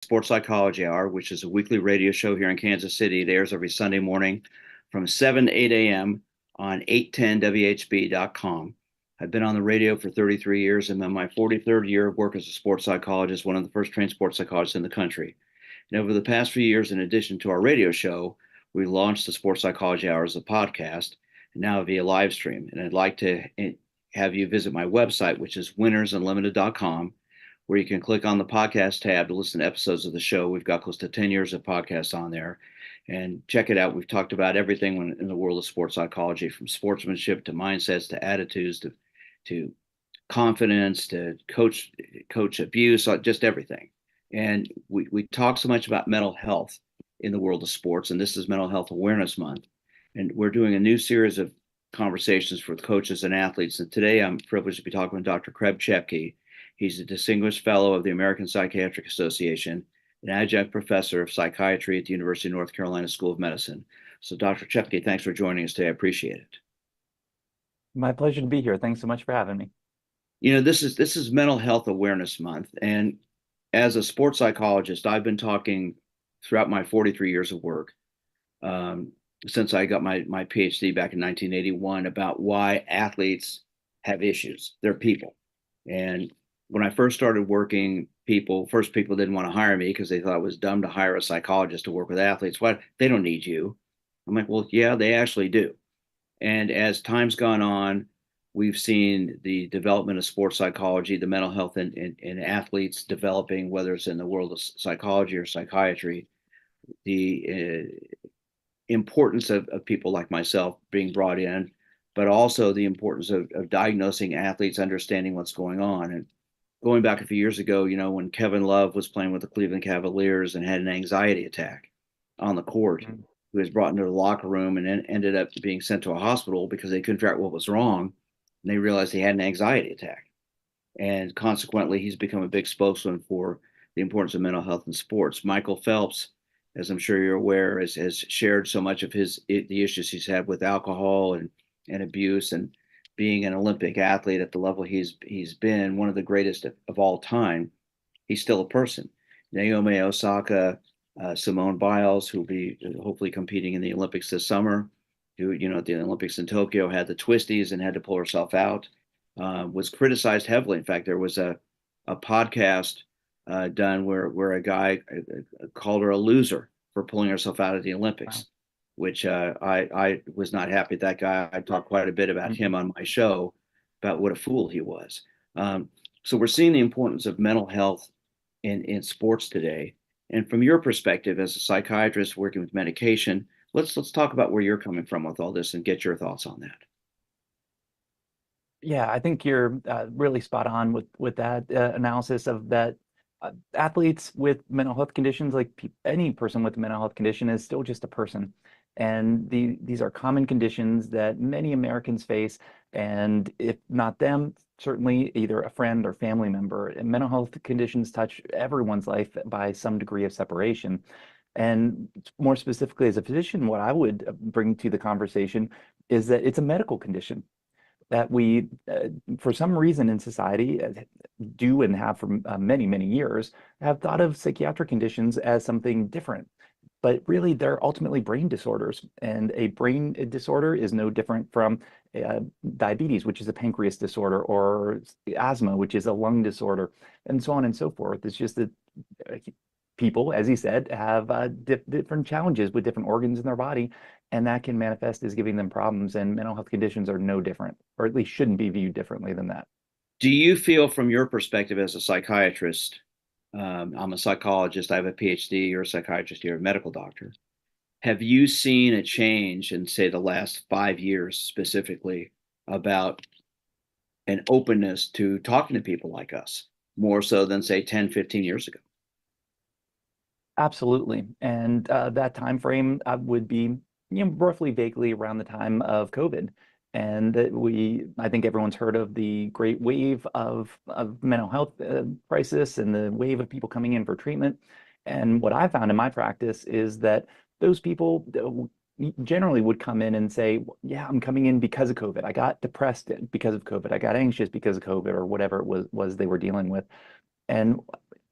Sports Psychology Hour, which is a weekly radio show here in Kansas City. It airs every Sunday morning from 7 to 8 a.m. on 810WHB.com. I've been on the radio for 33 years. I'm in my 43rd year of work as a sports psychologist, one of the first trained sports psychologists in the country. And over the past few years, in addition to our radio show, we launched the Sports Psychology Hour as a podcast, and now via live stream. And I'd like to have you visit my website, which is winnersunlimited.com, where you can click on the podcast tab to listen to episodes of the show. We've got close to 10 years of podcasts on there. And check it out. We've talked about everything in the world of sports psychology, from sportsmanship to mindsets to attitudes to confidence to coach abuse, just everything. And we talk so much about mental health in the world of sports, and this is Mental Health Awareness Month. And we're doing a new series of conversations with coaches and athletes. And today I'm privileged to be talking with Dr. Chepke. He's a distinguished fellow of the American Psychiatric Association, an adjunct professor of psychiatry at the University of North Carolina School of Medicine. So, Dr. Chepke, thanks for joining us today. I appreciate it. My pleasure to be here. Thanks so much for having me. This is Mental Health Awareness Month, and as a sports psychologist, I've been talking throughout my 43 years of work, since I got my PhD back in 1981, about why athletes have issues. They're people. And when I first started working, people didn't want to hire me because they thought it was dumb to hire a psychologist to work with athletes. What? They don't need you. I'm like, well, yeah, they actually do. And as time's gone on, we've seen the development of sports psychology, the mental health in athletes developing, whether it's in the world of psychology or psychiatry, the importance of people like myself being brought in, but also the importance of diagnosing athletes, understanding what's going on. And going back a few years ago, when Kevin Love was playing with the Cleveland Cavaliers and had an anxiety attack on the court, he was brought into the locker room and then ended up being sent to a hospital because they couldn't figure out what was wrong. And they realized he had an anxiety attack. And consequently, he's become a big spokesman for the importance of mental health in sports. Michael Phelps, as I'm sure you're aware, has shared so much of the issues he's had with alcohol and abuse, and being an Olympic athlete at the level he's been, one of the greatest of all time. He's still a person. Naomi Osaka, Simone Biles, who'll be hopefully competing in the Olympics this summer, who, at the Olympics in Tokyo had the twisties and had to pull herself out, was criticized heavily. In fact, there was a podcast done where a guy called her a loser for pulling herself out of the Olympics, wow. Which I was not happy with that guy. I talked quite a bit about him on my show, about what a fool he was. So we're seeing the importance of mental health in sports today. And from your perspective as a psychiatrist working with medication, let's talk about where you're coming from with all this and get your thoughts on that. Yeah, I think you're really spot on with that analysis of that. Athletes with mental health conditions, like any person with a mental health condition, is still just a person. And these are common conditions that many Americans face. And if not them, certainly either a friend or family member. And mental health conditions touch everyone's life by some degree of separation. And more specifically, as a physician, what I would bring to the conversation is that it's a medical condition that we, for some reason in society, do and have for many, many years, have thought of psychiatric conditions as something different. But really, they're ultimately brain disorders. And a brain disorder is no different from diabetes, which is a pancreas disorder, or asthma, which is a lung disorder, and so on and so forth. It's just that people, as he said, have different challenges with different organs in their body, and that can manifest as giving them problems. And mental health conditions are no different, or at least shouldn't be viewed differently than that. Do you feel, from your perspective as a psychiatrist, I'm a psychologist, I have a PhD, you're a psychiatrist, you're a medical doctor. Have you seen a change in, say, the last 5 years specifically about an openness to talking to people like us, more so than, say, 10, 15 years ago? Absolutely. And that time frame would be, roughly vaguely around the time of COVID. And I think everyone's heard of the great wave of mental health crisis and the wave of people coming in for treatment. And what I found in my practice is that those people generally would come in and say, yeah, I'm coming in because of COVID. I got depressed because of COVID. I got anxious because of COVID, or whatever it was they were dealing with. And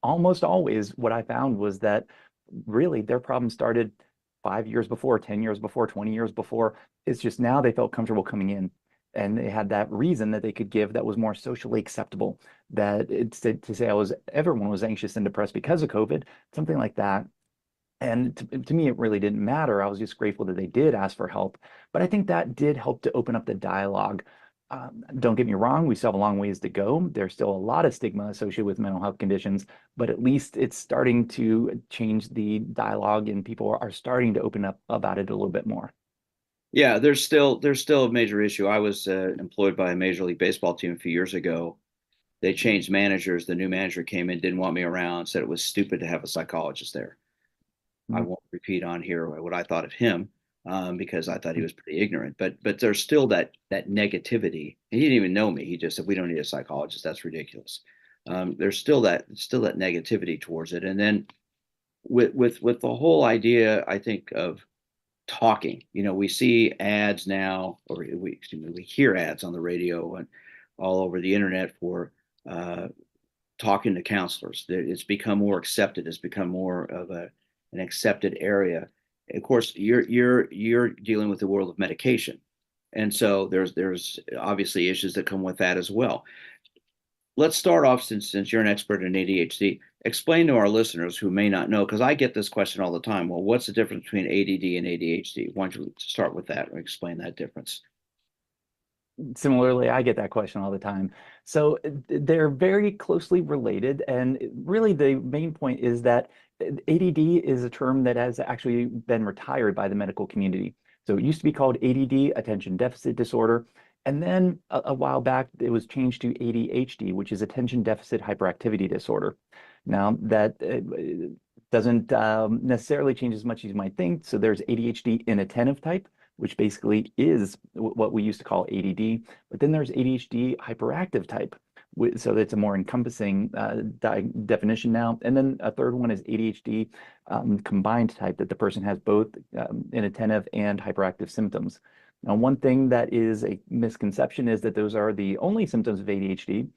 almost always what I found was that really their problem started 5 years before, 10 years before, 20 years before. It's just now they felt comfortable coming in and they had that reason that they could give that was more socially acceptable. That it's to say everyone was anxious and depressed because of COVID, something like that. And to me, it really didn't matter. I was just grateful that they did ask for help. But I think that did help to open up the dialogue. Don't get me wrong, we still have a long ways to go. There's still a lot of stigma associated with mental health conditions, but at least it's starting to change the dialogue and people are starting to open up about it a little bit more. Yeah, there's still a major issue. I was employed by a Major League Baseball team a few years ago. They changed managers. The new manager came in, didn't want me around, said it was stupid to have a psychologist there. I Mm. won't repeat on here what I thought of him, because I thought he was pretty ignorant. But there's still that negativity. And he didn't even know me. He just said we don't need a psychologist. That's ridiculous. There's still that negativity towards it. And then with the whole idea, I think of talking. We see ads now, or we hear ads on the radio and all over the internet for uh, talking to counselors. It's become more accepted. It's become more of an accepted area. Of course, you're dealing with the world of medication, and so there's obviously issues that come with that as well. Let's start off, since you're an expert in ADHD. Explain to our listeners who may not know, because I get this question all the time. Well, what's the difference between ADD and ADHD? Why don't you start with that and explain that difference? Similarly, I get that question all the time. So they're very closely related. And really, the main point is that ADD is a term that has actually been retired by the medical community. So it used to be called ADD, attention deficit disorder. And then a while back, it was changed to ADHD, which is attention deficit hyperactivity disorder. Now, that doesn't necessarily change as much as you might think. So there's ADHD inattentive type, which basically is what we used to call ADD. But then there's ADHD hyperactive type. So it's a more encompassing definition now. And then a third one is ADHD combined type, that the person has both inattentive and hyperactive symptoms. Now, one thing that is a misconception is that those are the only symptoms of ADHD.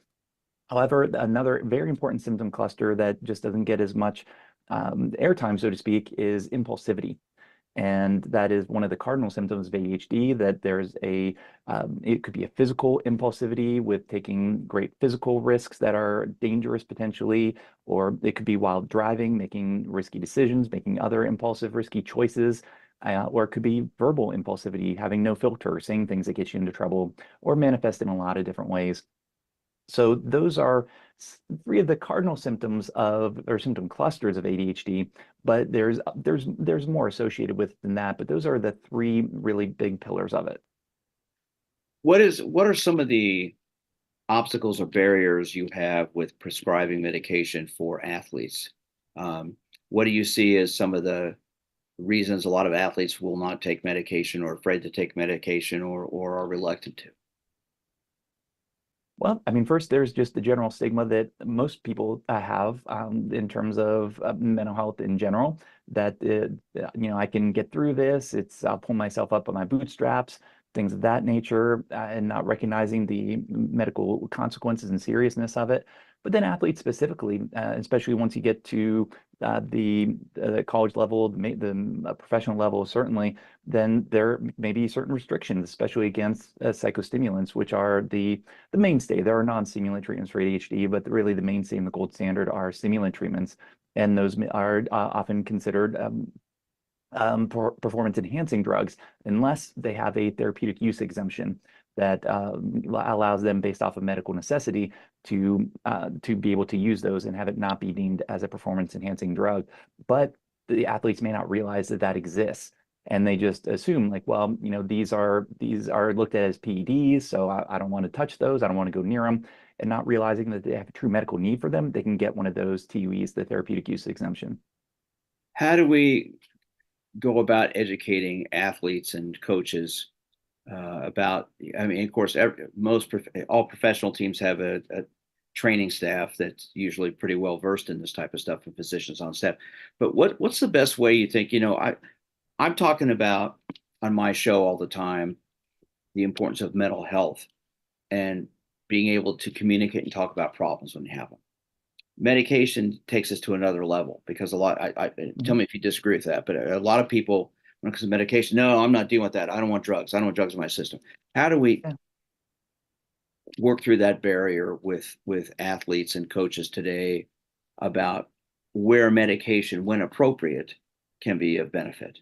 However, another very important symptom cluster that just doesn't get as much airtime, so to speak, is impulsivity. And that is one of the cardinal symptoms of ADHD, that it could be a physical impulsivity with taking great physical risks that are dangerous potentially, or it could be while driving, making risky decisions, making other impulsive, risky choices, or it could be verbal impulsivity, having no filter, saying things that get you into trouble, or manifest in a lot of different ways. So those are three of the cardinal symptoms of, or symptom clusters of ADHD, but there's more associated with than that, but those are the three really big pillars of it. What are some of the obstacles or barriers you have with prescribing medication for athletes? What do you see as some of the reasons a lot of athletes will not take medication, or afraid to take medication, or are reluctant to? Well, I mean, first, there's just the general stigma that most people have in terms of mental health in general, that, I can get through this. I'll pull myself up on my bootstraps, things of that nature, and not recognizing the medical consequences and seriousness of it. But then athletes specifically, especially once you get to the college level, the professional level, certainly, then there may be certain restrictions, especially against psychostimulants, which are the mainstay. There are non-stimulant treatments for ADHD, but really the mainstay and the gold standard are stimulant treatments, and those are often considered performance enhancing drugs unless they have a therapeutic use exemption that allows them, based off of medical necessity, to be able to use those and have it not be deemed as a performance enhancing drug. But the athletes may not realize that that exists. And they just assume, like, well, these are looked at as PEDs, so I don't want to touch those. I don't want to go near them. And not realizing that they have a true medical need for them, they can get one of those TUEs, the therapeutic use exemption. How do we go about educating athletes and coaches about? I mean, of course, all professional teams have a training staff that's usually pretty well versed in this type of stuff, and physicians on staff. But what's the best way, you think? I'm talking about on my show all the time the importance of mental health and being able to communicate and talk about problems when you have them. medication takes us to another level because a lot, tell Mhm. me if you disagree with that, but a lot of people, when it comes to medication, no, I'm not dealing with that. I don't want drugs. I don't want drugs in my system. How do we Yeah. work through that barrier with athletes and coaches today about where medication, when appropriate, can be of benefit?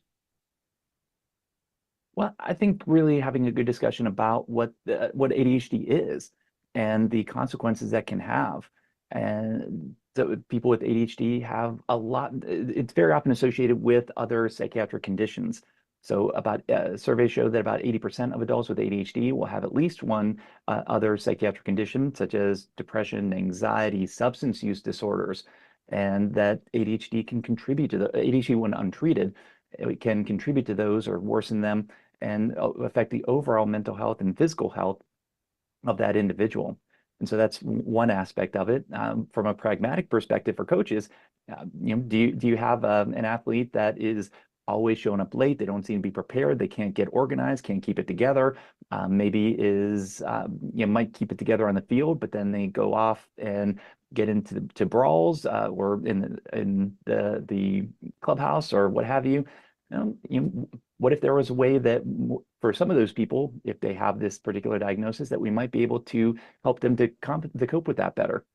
Well, I think really having a good discussion about what ADHD is and the consequences that can have. And so people with ADHD have a lot, it's very often associated with other psychiatric conditions. So about surveys show that about 80% of adults with ADHD will have at least one other psychiatric condition, such as depression, anxiety, substance use disorders, and that ADHD can contribute to the ADHD when untreated, it can contribute to those or worsen them and affect the overall mental health and physical health of that individual. And so that's one aspect of it. From a pragmatic perspective for coaches, do you have an athlete that is always showing up late? They don't seem to be prepared. They can't get organized, can't keep it together. Maybe is might keep it together on the field, but then they go off and get into to brawls or in the clubhouse or what have you. What if there was a way that for some of those people, if they have this particular diagnosis, that we might be able to help them to cope with that better?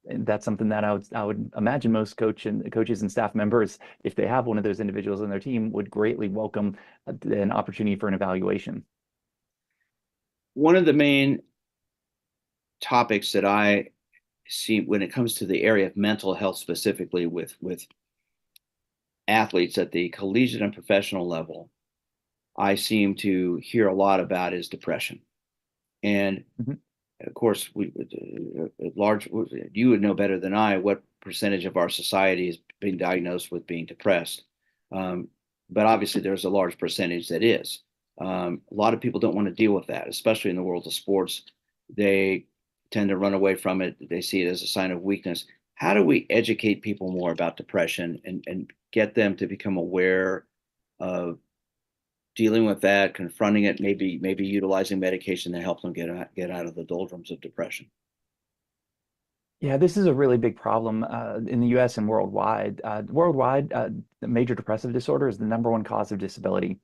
And that's something that I would imagine most coaches and staff members, if they have one of those individuals on their team, would greatly welcome an opportunity for an evaluation. One of the main topics that I see when it comes to the area of mental health, specifically with athletes at the collegiate and professional level, I seem to hear a lot about is depression. And Mhm. of course, we large you would know better than I what percentage of our society is being diagnosed with being depressed. Um, but obviously, there's a large percentage that is. A lot of people don't want to deal with that, especially in the world of sports. They tend to run away from it. They see it as a sign of weakness. How do we educate people more about depression and get them to become aware of dealing with that, confronting it, maybe utilizing medication to help them get out of the doldrums of depression? Yeah, this is a really big problem in the US and worldwide. Worldwide, major depressive disorder is the number one cause of disability.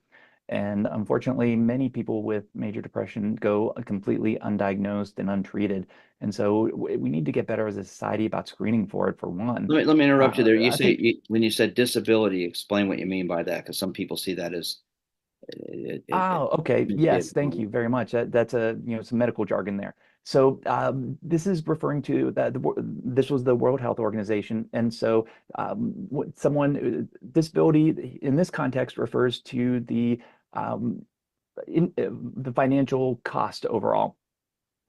And unfortunately, many people with major depression go completely undiagnosed and untreated. And so we need to get better as a society about screening for it, for one. Let me interrupt you there. You I think say when you said disability, explain what you mean by that, because some people see that as Oh, okay. maybe Yes, thank you very much. That's some medical jargon there. So this is referring to that this was the World Health Organization, and so disability in this context refers to um, the financial cost overall.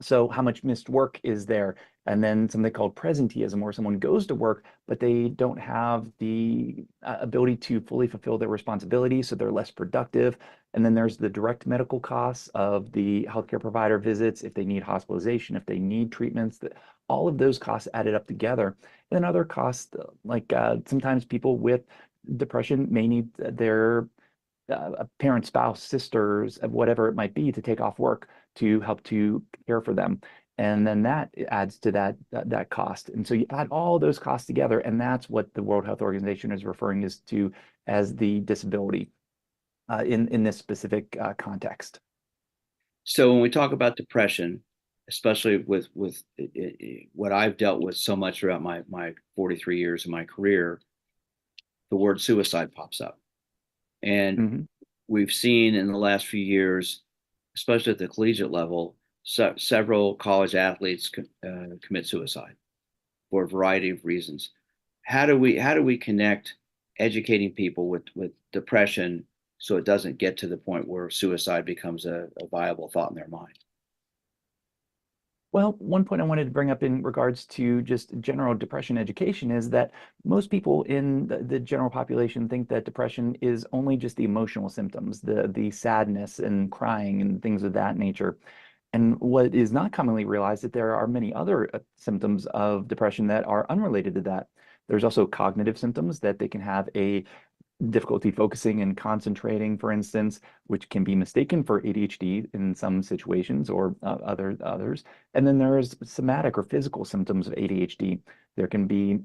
So how much missed work is there? And then something called presenteeism, where someone goes to work, but they don't have the ability to fully fulfill their responsibilities, so they're less productive. And then there's the direct medical costs of the healthcare provider visits, if they need hospitalization, if they need treatments, that all of those costs added up together. And then other costs, like sometimes people with depression may need their a parent, spouse, sisters, whatever it might be, to take off work to help to care for them. And then that adds to that cost. And so you add all those costs together, and that's what the World Health Organization is referring is to as the disability in this specific context. So when we talk about depression, especially with what I've dealt with so much throughout my 43 years of my career, the word suicide pops up. And Mhm. we've seen in the last few years, especially at the collegiate level, several college athletes commit suicide for a variety of reasons. How do we connect educating people with depression so it doesn't get to the point where suicide becomes a viable thought in their mind? Well, one point I wanted to bring up in regards to just general depression education is that most people in the general population think that depression is only just the emotional symptoms, the sadness and crying and things of that nature. And what is not commonly realized that there are many other symptoms of depression that are unrelated to that. There's also cognitive symptoms that they can have a difficulty focusing and concentrating, for instance, which can be mistaken for ADHD in some situations or others. And then there's somatic or physical symptoms of ADHD. There can be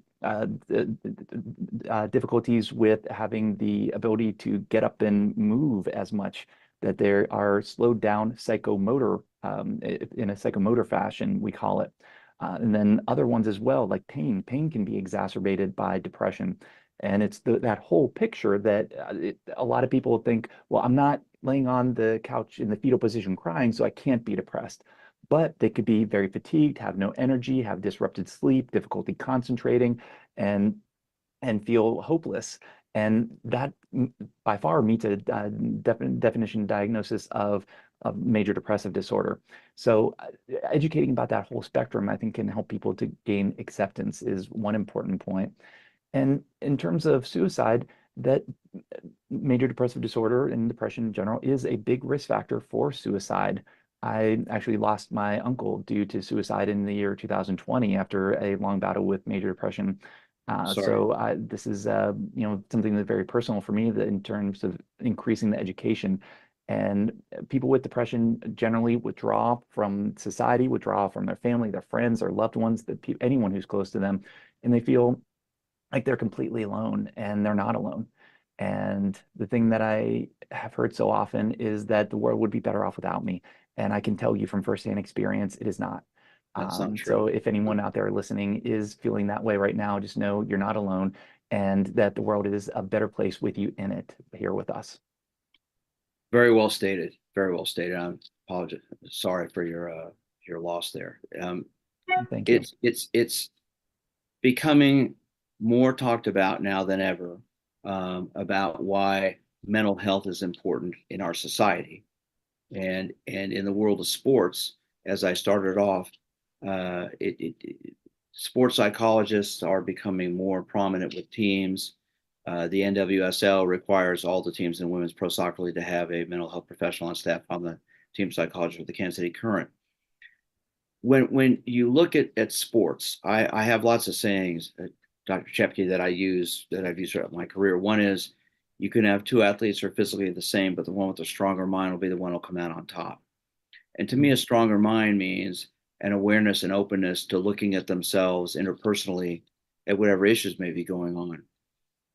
difficulties with having the ability to get up and move as much, that there are slowed down psychomotor, in a psychomotor fashion, we call it. And then other ones as well, like pain. Pain can be exacerbated by depression. And it's that whole picture that a lot of people think, well, I'm not laying on the couch in the fetal position crying, so I can't be depressed. But they could be very fatigued, have no energy, have disrupted sleep, difficulty concentrating, and feel hopeless. And that by far meets a definition diagnosis of major depressive disorder. So educating about that whole spectrum, I think, can help people to gain acceptance is one important point. And in terms of suicide, that major depressive disorder and depression in general is a big risk factor for suicide. I actually lost my uncle due to suicide in the year 2020 after a long battle with major depression. Sorry. This is something that's very personal for me, that in terms of increasing the education. And people with depression generally withdraw from society, withdraw from their family, their friends, their loved ones, anyone who's close to them, and they feel like they're completely alone, and they're not alone. And the thing that I have heard so often is that the world would be better off without me. And I can tell you from firsthand experience, it is not. That's not true. So if anyone No. out there listening is feeling that way right now, just know you're not alone, and that the world is a better place with you in it, here with us. Very well stated. Very well stated. I'm apologize. Sorry for your loss there. Thank you. It's becoming more talked about now than ever, about why mental health is important in our society, and in the world of sports. As I started off, sports psychologists are becoming more prominent with teams. The NWSL requires all the teams in women's pro soccer league to have a mental health professional on staff. I'm the team psychologist with the Kansas City Current. When you look at sports, I have lots of sayings, Dr. Chepke, that I've used throughout my career. One is, you can have two athletes who are physically the same, but the one with the stronger mind will be the one who'll come out on top. And to me, a stronger mind means an awareness and openness to looking at themselves interpersonally at whatever issues may be going on.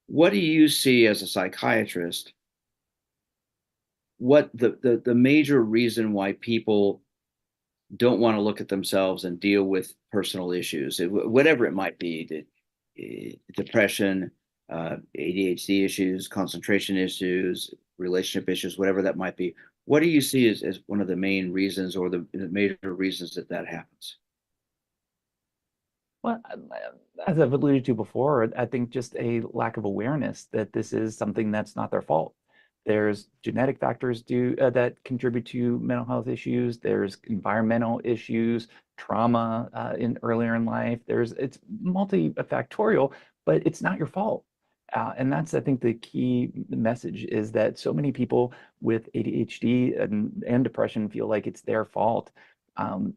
What do you see as a psychiatrist? What the major reason why people don't want to look at themselves and deal with personal issues, whatever it might be, depression, ADHD issues, concentration issues, relationship issues, whatever that might be. What do you see as one of the main reasons, or the major reasons that happens? Well, as I've alluded to before, I think just a lack of awareness that this is something that's not their fault. There's genetic factors that contribute to mental health issues. There's environmental issues, trauma in earlier in life. It's multifactorial, but it's not your fault. And that's, I think, the key message is that so many people with ADHD and depression feel like it's their fault. Um,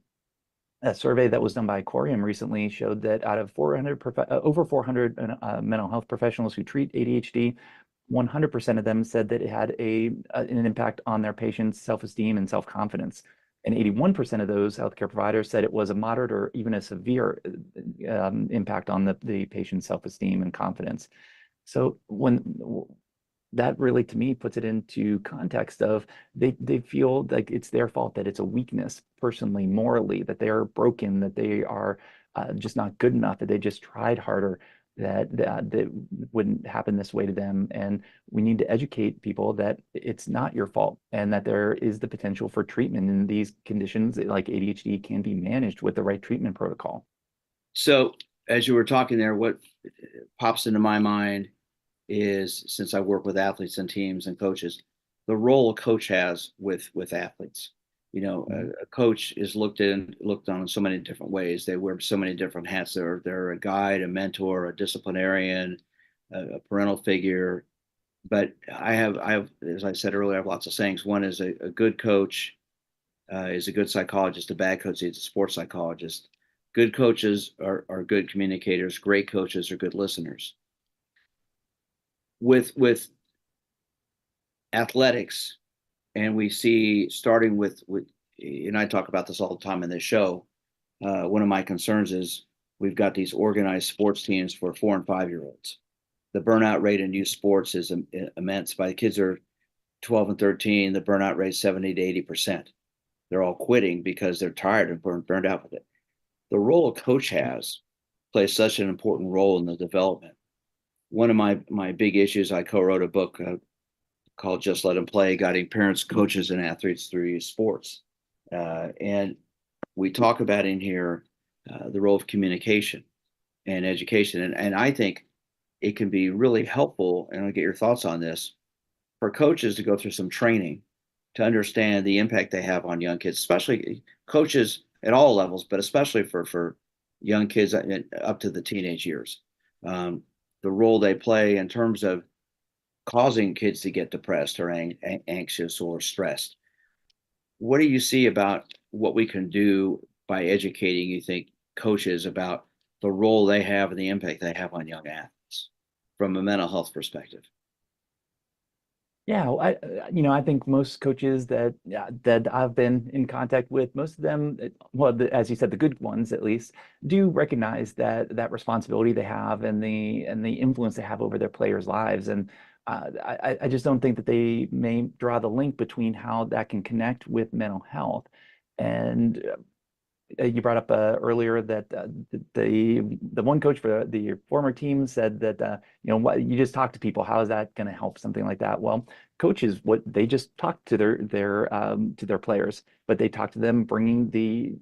a survey that was done by Corium recently showed that out of over 400 mental health professionals who treat ADHD, 100% of them said that it had an impact on their patients' self-esteem and self-confidence. And 81% of those healthcare providers said it was a moderate or even a severe impact on the patient's self-esteem and confidence. So that really, to me, puts it into context of they feel like it's their fault, that it's a weakness personally, morally, that they are broken, that they are just not good enough, that they just tried harder, that wouldn't happen this way to them. And we need to educate people that it's not your fault, and that there is the potential for treatment in these conditions like ADHD can be managed with the right treatment protocol. So, as you were talking there, what pops into my mind is, since I work with athletes and teams and coaches, the role a coach has with athletes. Mhm. A coach is looked on in so many different ways. They wear so many different hats. They're a guide, a mentor, a disciplinarian, a parental figure. But I have, as I said earlier, I have lots of sayings. One is, a good coach is a good psychologist. A bad coach is a sports psychologist. Good coaches are good communicators. Great coaches are good listeners. with athletics, and we see starting with, and I talk about this all the time in this show. One of my concerns is we've got these organized sports teams for 4 and 5 year olds. The burnout rate in youth sports is immense. By the kids are 12 and 13, the burnout rate is 70 to 80%. They're all quitting because they're tired and burned out with it. The role a coach has plays such an important role in the development. One of my big issues, I co-wrote a book called Just Let Them Play, guiding parents, coaches, and athletes through youth sports. And we talk about in here the role of communication and education. And I think it can be really helpful, and I'll get your thoughts on this, for coaches to go through some training to understand the impact they have on young kids, especially coaches at all levels, but especially for young kids up to the teenage years. The role they play in terms of causing kids to get depressed or anxious or stressed. What do you see about what we can do by educating, you think, coaches about the role they have and the impact they have on young athletes from a mental health perspective? Yeah, well, I think most coaches that that I've been in contact with, most of them, well, as you said, the good ones at least, do recognize that responsibility they have and the influence they have over their players' lives. And I just don't think that they may draw the link between how that can connect with mental health. And you brought up earlier that the one coach for the former team said that what you just talk to people. How is that going to help something like that? Well, coaches, what they just talk to their players, but they talk to them bringing the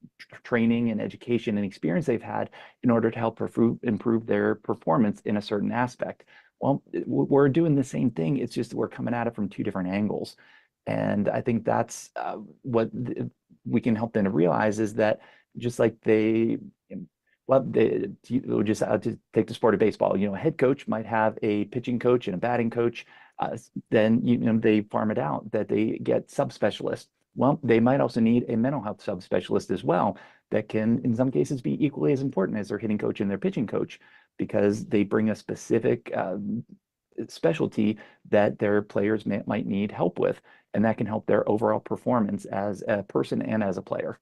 training and education and experience they've had in order to help improve their performance in a certain aspect. Well, we're doing the same thing. It's just we're coming at it from two different angles. And I think that's what we can help them to realize is that just like well, just to take the sport of baseball, a head coach might have a pitching coach and a batting coach. Then they farm it out that they get subspecialists. Well, they might also need a mental health subspecialist as well that can, in some cases, be equally as important as their hitting coach and their pitching coach because they bring a specific specialty that their players might need help with, and that can help their overall performance as a person and as a player.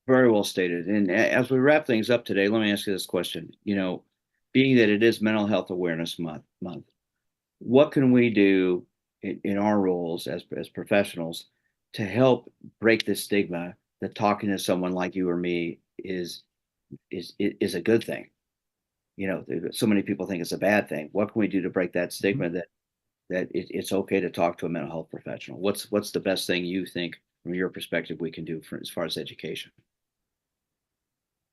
Very well stated. And as we wrap things up today, let me ask you this question. Being that it is Mental Health Awareness Month, what can we do in our roles as professionals to help break the stigma that talking to someone like you or me is a good thing? So many people think it's a bad thing. What can we do to break that stigma that it's okay to talk to a mental health professional? What's the best thing you think from your perspective we can do as far as education?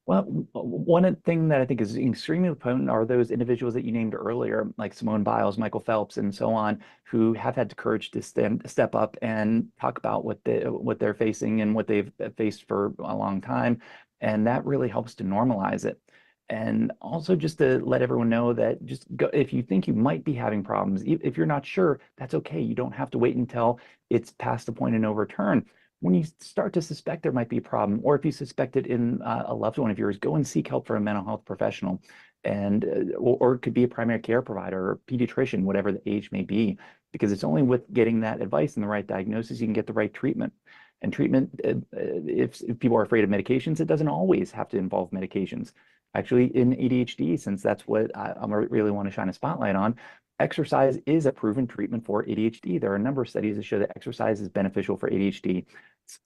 Well, one thing that I think is extremely potent are those individuals that you named earlier, like Simone Biles, Michael Phelps, and so on, who have had the courage to step up and talk about what they're facing and what they've faced for a long time, and that really helps to normalize it. And also just to let everyone know that just go, if you think you might be having problems, if you're not sure, that's okay. You don't have to wait until it's past the point of no return. When you start to suspect there might be a problem, or if you suspect it in a loved one of yours, go and seek help from a mental health professional, and or it could be a primary care provider or pediatrician, whatever the age may be, because it's only with getting that advice and the right diagnosis you can get the right treatment. And treatment, if people are afraid of medications, it doesn't always have to involve medications. Actually, in ADHD, since that's what I really want to shine a spotlight on, exercise is a proven treatment for ADHD. There are a number of studies that show that exercise is beneficial for ADHD.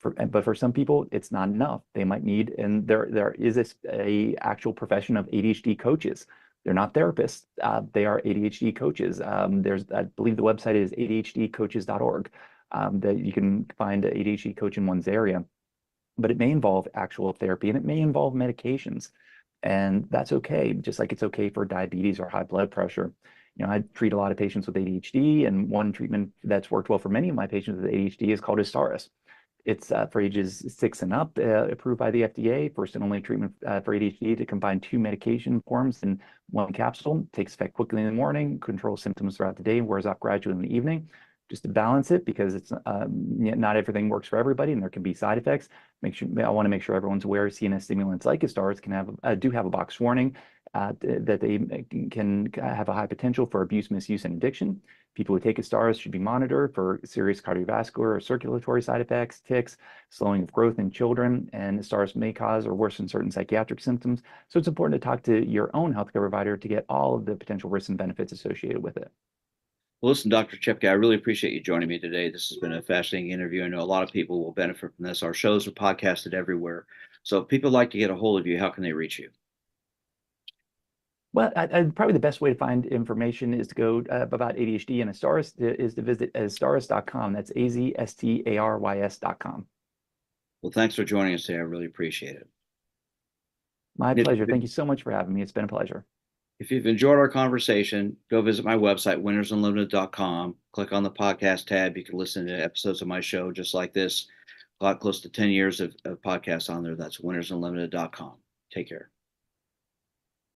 But for some people, it's not enough. They might need, and there is a actual profession of ADHD coaches. They're not therapists. They are ADHD coaches. I believe the website is adhdcoaches.org. That you can find an ADHD coach in one's area. But it may involve actual therapy and it may involve medications. And that's okay, just like it's okay for diabetes or high blood pressure. I treat a lot of patients with ADHD, and one treatment that's worked well for many of my patients with ADHD is called Astaris. It's for ages 6 and up, approved by the FDA, first and only treatment for ADHD to combine two medication forms in one capsule. Takes effect quickly in the morning, controls symptoms throughout the day, wears off gradually in the evening. Just to balance it, because it's not everything works for everybody, and there can be side effects. I want to make sure everyone's aware CNS stimulants like Astaris do have a box warning, that they can have a high potential for abuse, misuse, and addiction. People who take AZSTARYS should be monitored for serious cardiovascular or circulatory side effects, tics, slowing of growth in children, and AZSTARYS may cause or worsen certain psychiatric symptoms. So it's important to talk to your own healthcare provider to get all of the potential risks and benefits associated with it. Well, listen, Dr. Chepke, I really appreciate you joining me today. This has been a fascinating interview. I know a lot of people will benefit from this. Our shows are podcasted everywhere. So if people like to get a hold of you, how can they reach you? Well, probably the best way to find information is to go about ADHD and AZSTARYS is to visit azstarys.com. That's azstarys.com. Well, thanks for joining us today. I really appreciate it. My If pleasure. you've, Thank you so much for having me. It's been a pleasure. if you've enjoyed our conversation, go visit my website, winnersunlimited.com. Click on the podcast tab. You can listen to episodes of my show just like this. Got close to 10 years of podcasts on there. That's winnersunlimited.com. Take care.